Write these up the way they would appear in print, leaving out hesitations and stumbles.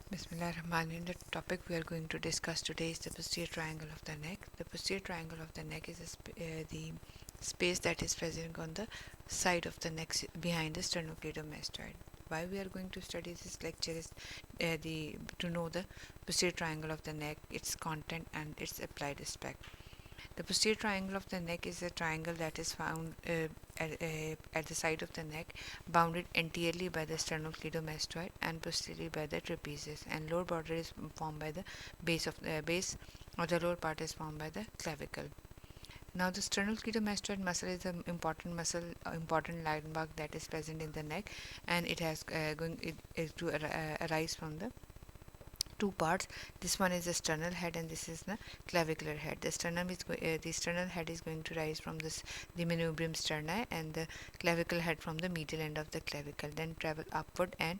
Bismillahirrahmanirrahim. The topic we are going to discuss today is the posterior triangle of the neck. The posterior triangle of the neck is the space that is present on the side of the neck behind the sternocleidomastoid. Why we are going to study this lecture is the to know the posterior triangle of the neck, its content, and its applied aspect. The posterior triangle of the neck is a triangle that is found at the side of the neck, bounded anteriorly by the sternocleidomastoid and posteriorly by the trapezius, and lower border is formed by the base or the lower part is formed by the clavicle. Now, the sternocleidomastoid muscle is an important muscle, important landmark that is present in the neck, and it has it is to arise from the two parts. This one is the sternal head and this is the clavicular head. The sternal head is going to rise from the manubrium sterni, and the clavicle head from the medial end of the clavicle, then travel upward and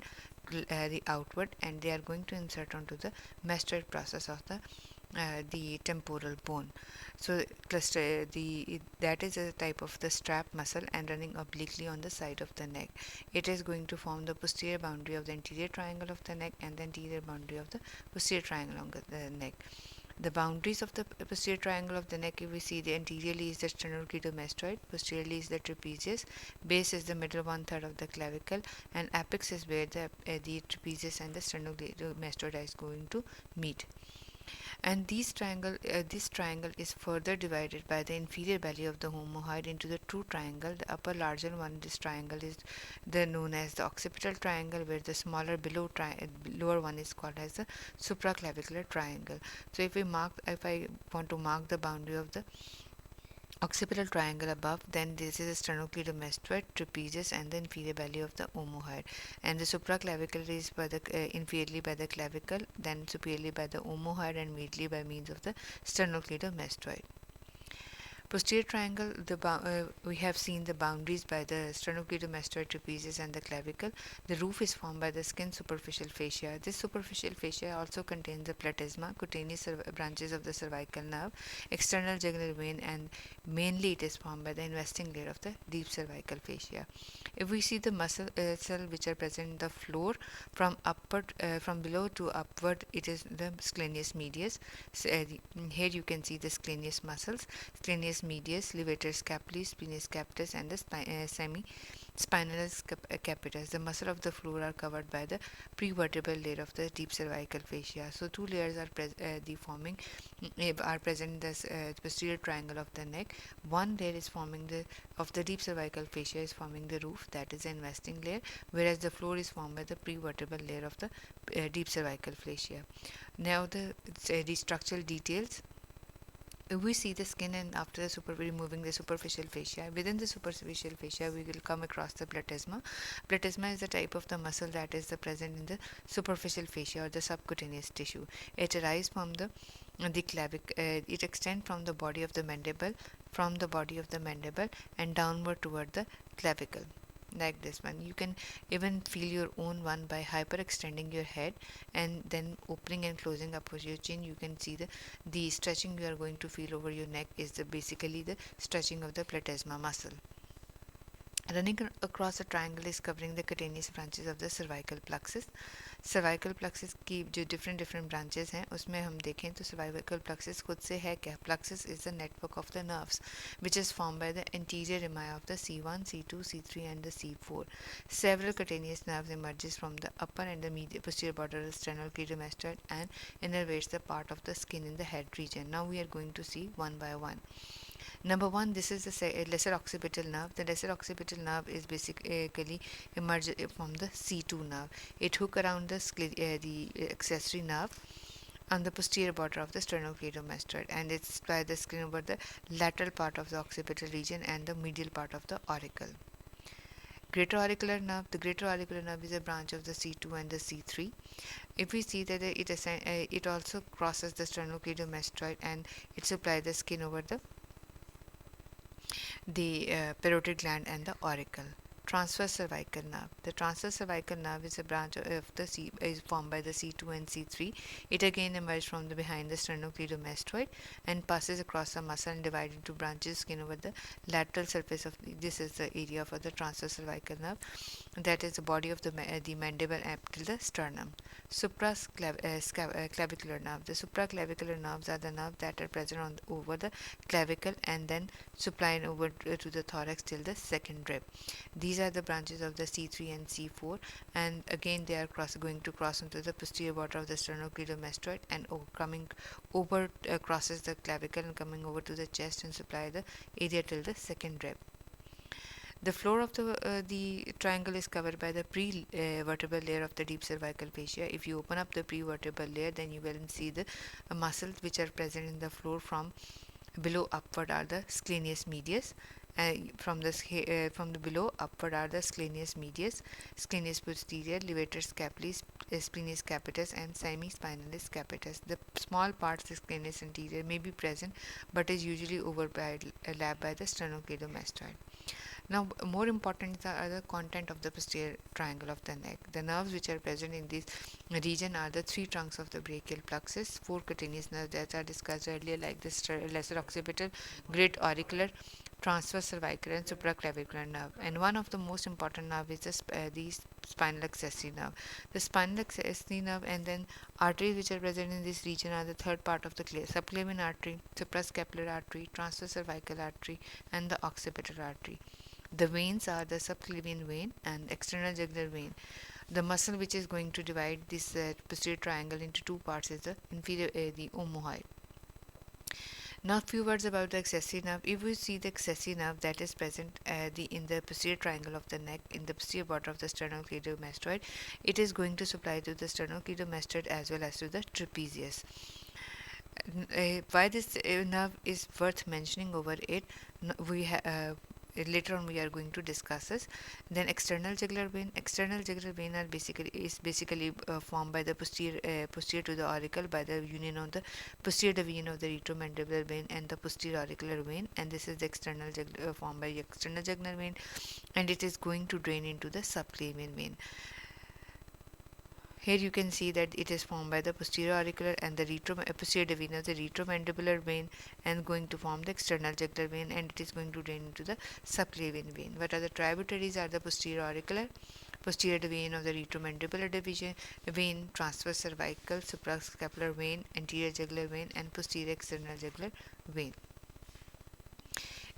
the outward, and they are going to insert onto the mastoid process of the temporal bone. So that is a type of the strap muscle and running obliquely on the side of the neck. It is going to form the posterior boundary of the anterior triangle of the neck and the anterior boundary of the posterior triangle of the neck. The boundaries of the posterior triangle of the neck, if we see, the anteriorly is the sternocleidomastoid, posteriorly is the trapezius, base is the middle one third of the clavicle, and apex is where the trapezius and the sternocleidomastoid is going to meet. And this triangle is further divided by the inferior belly of the omohyoid into the true triangle. The upper larger one in this triangle is known as the occipital triangle, where the smaller lower one is called as the supraclavicular triangle. So if I want to mark the boundary of the occipital triangle above, then this is the sternocleidomastoid, trapezius, and the inferior belly of the omohyoid, and the supraclavicular is by the inferiorly by the clavicle, then superiorly by the omohyoid, and medially by means of the sternocleidomastoid. Posterior triangle, we have seen the boundaries by the sternocleidomastoid, trapezius, and the clavicle. The roof is formed by the skin superficial fascia. This superficial fascia also contains the platysma, cutaneous branches of the cervical nerve, external jugular vein, and mainly it is formed by the investing layer of the deep cervical fascia. If we see the muscle cells which are present in the floor from below to upward, it is the scalenus medius. So, here you can see the scalenus muscles, scalenus medius, levator scapularis, spinous capitis, and the semi-spinalis capitis. The muscle of the floor are covered by the prevertebral layer of the deep cervical fascia. So two layers are present in the posterior triangle of the neck. One layer is forming of the deep cervical fascia is forming the roof, that is the investing layer, whereas the floor is formed by the prevertebral layer of the deep cervical fascia. Now the structural details. If we see the skin, and after removing the superficial fascia, within the superficial fascia we will come across the platysma. Platysma is the type of the muscle that is present in the superficial fascia or the subcutaneous tissue. It arises from the clavicle. It extends from the body of the mandible, and downward toward the clavicle, like this one. You can even feel your own one by hyperextending your head and then opening and closing up of your chin. You can see the stretching you are going to feel over your neck is basically the stretching of the platysma muscle. Running across the triangle is covering the cutaneous branches of the cervical plexus. Cervical plexus की जो different branches हैं उसमें हम देखें तो cervical plexus खुद से है क्या. Plexus is the network of the nerves which is form by the anterior rami of the C1, C2, C3 and the C4. Several cutaneous nerves emerges from the upper and the medial posterior border of the sternocleidomastoid and innervates the part of the skin in the head region. Now we are going to see one by one. Number one, this is the lesser occipital nerve. The lesser occipital nerve is basically emerged from the C2 nerve. It hook around the accessory nerve on the posterior border of the sternocleidomastoid, and it's by the skin over the lateral part of the occipital region and the medial part of the auricle. Greater auricular nerve. The greater auricular nerve is a branch of the C2 and the C3. If we see that it also crosses the sternocleidomastoid and it supplies the skin over the parotid gland and the auricle. transverse cervical nerve. The transverse cervical nerve is a branch of the C, is formed by the C2 and C3. It again emerges from the behind the sternocleidomastoid and passes across the muscle and divides into branches skin over the lateral surface of this is the area for the transverse cervical nerve. That is the body of the mandible up till the sternum. Supraclavicular nerve. The supraclavicular nerves are the nerves that are present over the clavicle and then supplying over to the thorax till the second rib. These are the branches of the C3 and C4, and again they are going to cross into the posterior border of the sternocleidomastoid and coming over crosses the clavicle and coming over to the chest and supply the area till the second rib. The floor of the triangle is covered by the pre-vertebral layer of the deep cervical fascia. If you open up the pre-vertebral layer, then you will see the muscles which are present in the floor from below upward are the scalenus medius. From the below upward are the scalenus medius, scalenus posterior, levator scapulis, splenius capitis, and semispinalis capitis. The small parts, the scalenus anterior, may be present, but is usually overlapped by the sternocleidomastoid. Now, more important are the content of the posterior triangle of the neck. The nerves which are present in this region are the three trunks of the brachial plexus, four cutaneous nerves that are discussed earlier, like the lesser occipital, great auricular, transverse cervical, and supraclavicular nerve. And one of the most important nerve is the spinal accessory nerve. The spinal accessory nerve and then arteries which are present in this region are the third part of the subclavian artery, suprascapular artery, transverse cervical artery, and the occipital artery. The veins are the subclavian vein and external jugular vein. The muscle which is going to divide this posterior triangle into two parts is the the omohyoid. Now, few words about the accessory nerve. If we see the accessory nerve that is present in the posterior triangle of the neck, in the posterior border of the sternocleidomastoid, it is going to supply to the sternocleidomastoid as well as to the trapezius. Why this nerve is worth mentioning over it, we later on we are going to discuss this. Then external jugular vein. External jugular vein are basically formed by the posterior to the auricle by the union of the posterior division of the retromandibular vein and the posterior auricular vein, and this is the external formed by the external jugular vein, and it is going to drain into the subclavian vein. Here you can see that it is formed by the posterior auricular and the posterior division of the retromandibular vein and going to form the external jugular vein, and it is going to drain into the subclavian vein. What are the tributaries are the posterior auricular, posterior division of the retromandibular vein, transverse cervical, suprascapular vein, anterior jugular vein, and posterior external jugular vein.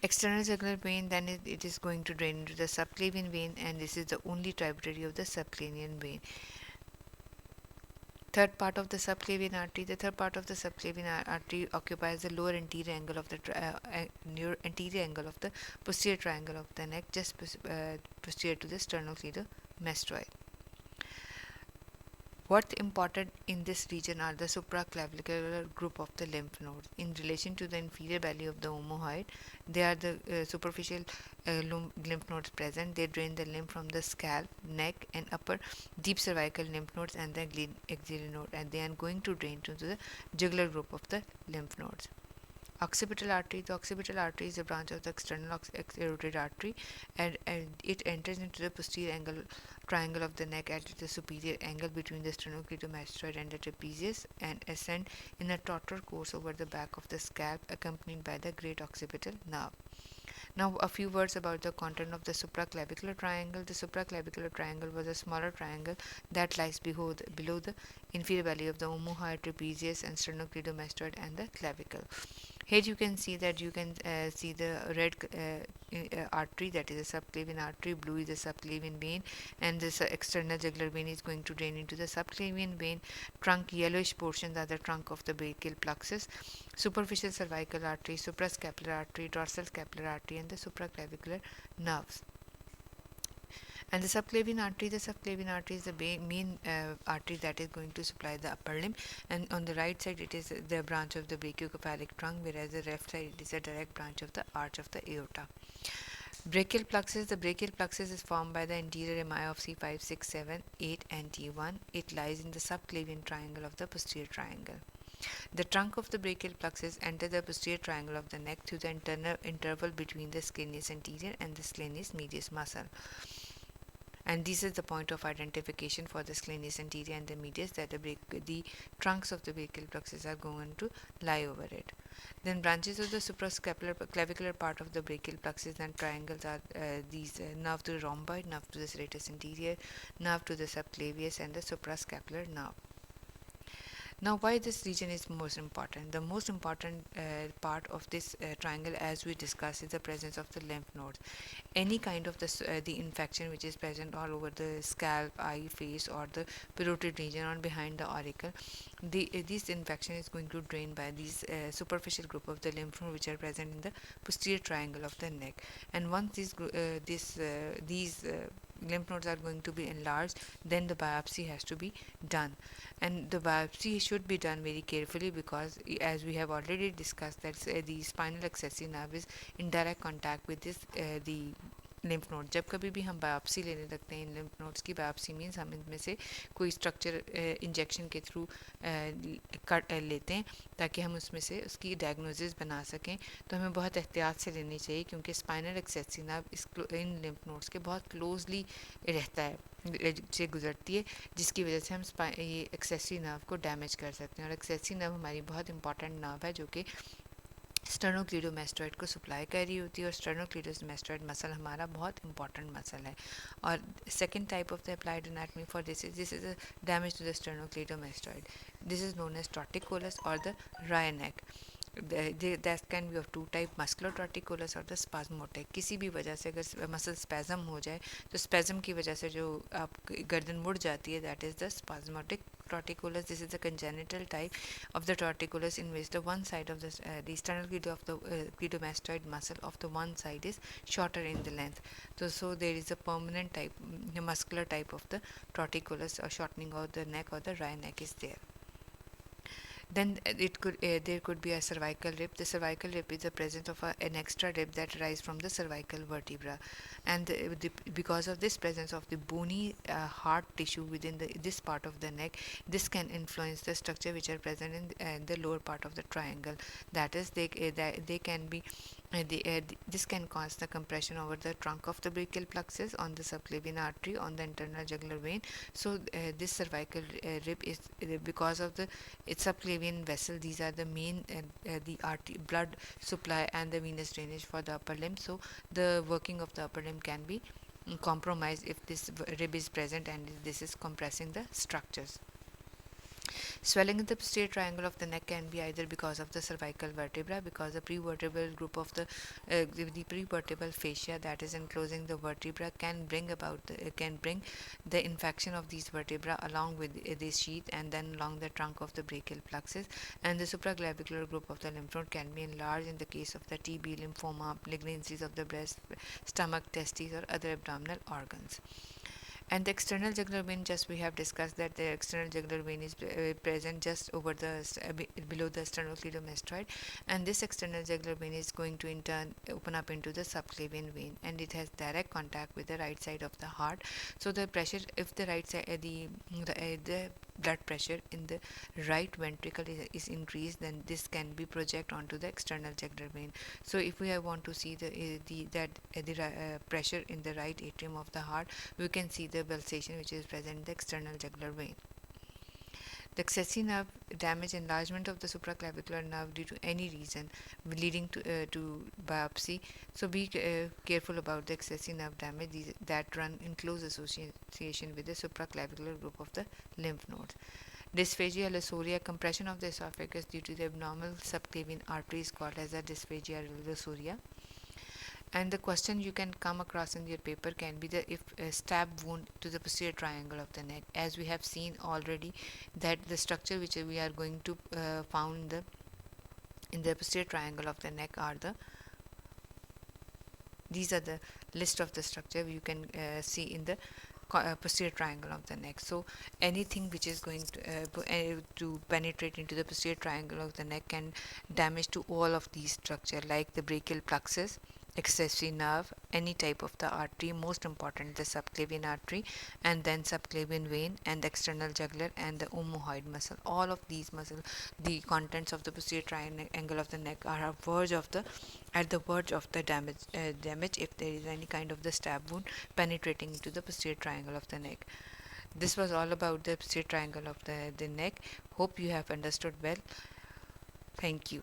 External jugular vein, then it is going to drain into the subclavian vein, and this is the only tributary of the subclavian vein. Third part of the subclavian artery. The third part of the subclavian artery occupies the lower anterior angle of the anterior angle of the posterior triangle of the neck, just posterior to the sternocleidomastoid. What's important in this region are the supraclavicular group of the lymph nodes. In relation to the inferior belly of the omohyoid, they are the superficial lymph nodes present. They drain the lymph from the scalp, neck, and upper deep cervical lymph nodes and the axillary node, and they are going to drain to the jugular group of the lymph nodes. Occipital artery. The occipital artery is a branch of the external carotid artery, and it enters into the posterior triangle of the neck at the superior angle between the sternocleidomastoid and the trapezius, and ascend in a taut course over the back of the scalp, accompanied by the great occipital nerve. Now, a few words about the content of the supraclavicular triangle. The supraclavicular triangle was a smaller triangle that lies below the inferior belly of the omohyoid, trapezius, and sternocleidomastoid and the clavicle. Here you can see that see the red artery, that is a subclavian artery, blue is a subclavian vein, and this external jugular vein is going to drain into the subclavian vein. Trunk, yellowish portions are the trunk of the brachial plexus. Superficial cervical artery, suprascapular artery, dorsal scapular artery, and the supraclavicular nerves. And the subclavian artery is the main artery that is going to supply the upper limb, and on the right side it is the branch of the brachiocephalic trunk, whereas the left side it is a direct branch of the arch of the aorta. Brachial plexus. The brachial plexus is formed by the anterior emi of C5, 6, 7, 8 and T1. It lies in the subclavian triangle of the posterior triangle. The trunk of the brachial plexus enters the posterior triangle of the neck through the internal interval between the scalenus anterior and the scalenus medius muscle. and this is the point of identification for the scalenus anterior and the medius, that the trunks of the brachial plexus are going to lie over it. Then branches of the suprascapular clavicular part of the brachial plexus and triangles are these nerve to the rhomboid, nerve to the serratus anterior, nerve to the subclavius, and the suprascapular nerve. Now, why this region is most important? The most important part of this triangle, as we discussed, is the presence of the lymph nodes. Any kind of the infection which is present all over the scalp, eye, face, or the parotid region or behind the auricle, this infection is going to drain by these superficial group of the lymph nodes which are present in the posterior triangle of the neck. And once these lymph nodes are going to be enlarged, then the biopsy has to be done, and the biopsy should be done very carefully, because as we have already discussed, that the spinal accessory nerve is in direct contact with this the lymph node. जब कभी भी हम biopsy लेने लगते हैं इन lymph nodes की, biopsy means हम इनमें से कोई स्ट्रक्चर इंजेक्शन के थ्रू कट लेते हैं ताकि हम उसमें से उसकी डायग्नोसिस बना सकें. तो हमें बहुत एहतियात से लेनी चाहिए, क्योंकि स्पाइनल एक्सेसरी नर्व इन लिम्फ नोड्स के बहुत क्लोजली रहता है, से गुजरती है, जिसकी वजह से हम ये एक्सेसरी नर्व को डैमेज कर सकते हैं. और एक्सेसरी नर्व हमारी बहुत इंपॉर्टेंट नर्व है जो कि स्टर्नोक्लीडोमेस्टोइड को सप्लाई कर रही होती है, और स्टर्नोक्लीडोमेस्टोइड मसल हमारा बहुत इंपॉर्टेंट मसल है. और second type of the applied anatomy for this is a damage to the sternocleidomastoid. This is known as torticollis or the wry neck. That can be of two type, muscular torticollis और the spasmodic. किसी भी वजह से अगर muscle spasm हो जाए तो spasm की वजह से जो आप गर्दन मुड़ जाती है, that is the spasmodic torticollis. This is the congenital type of the torticollis in which the one side of the sternal cleidomastoid muscle of the one side is shorter in the length. So there is a permanent type, muscular type of the torticollis, or shortening of the neck or the wry neck is there. Then there could be a cervical rib. The cervical rib is the presence of an extra rib that arises from the cervical vertebra, and because of this presence of the bony hard tissue within this part of the neck, this can influence the structure which are present in the lower part of the triangle. That is, they can be this can cause the compression over the trunk of the brachial plexus, on the subclavian artery, on the internal jugular vein. So this cervical rib is because of the subclavian vessel. These are the main the blood supply and the venous drainage for the upper limb. So the working of the upper limb can be compromised if this rib is present and this is compressing the structures. Swelling in the posterior triangle of the neck can be either because of the cervical vertebra, because the prevertebral group of the prevertebral fascia that is enclosing the vertebra can bring the infection of these vertebra along with this sheath and then along the trunk of the brachial plexus, and the supraclavicular group of the lymph node can be enlarged in the case of the TB, lymphoma, malignancies of the breast, stomach, testes, or other abdominal organs. And the external jugular vein, just we have discussed that the external jugular vein is present just over below the sternocleidomastoid, and this external jugular vein is going to in turn open up into the subclavian vein, and it has direct contact with the right side of the heart. So the pressure, if the right side the blood pressure in the right ventricle is increased, then this can be project onto the external jugular vein. So if we want to see the pressure in the right atrium of the heart, we can see the pulsation which is present in the external jugular vein. The accessory nerve damage, enlargement of the supraclavicular nerve due to any reason leading to biopsy. So be careful about the accessory nerve damage that run in close association with the supraclavicular group of the lymph nodes. Dysphagia leucoria, compression of the esophagus due to the abnormal subclavian artery is called as a dysphagia leucoria. And the question you can come across in your paper can be if a stab wound to the posterior triangle of the neck. As we have seen already that the structure which we are going to found in the posterior triangle of the neck are these are the list of the structure you can see in the posterior triangle of the neck. So anything which is going to penetrate into the posterior triangle of the neck can damage to all of these structure, like the brachial plexus, accessory nerve, any type of the artery, most important the subclavian artery, and then subclavian vein, and the external jugular, and the omohyoid muscle. All of these muscles, the contents of the posterior triangle of the neck are at the verge of the damage if there is any kind of the stab wound penetrating into the posterior triangle of the neck. This was all about the posterior triangle of the neck. Hope you have understood well. Thank you.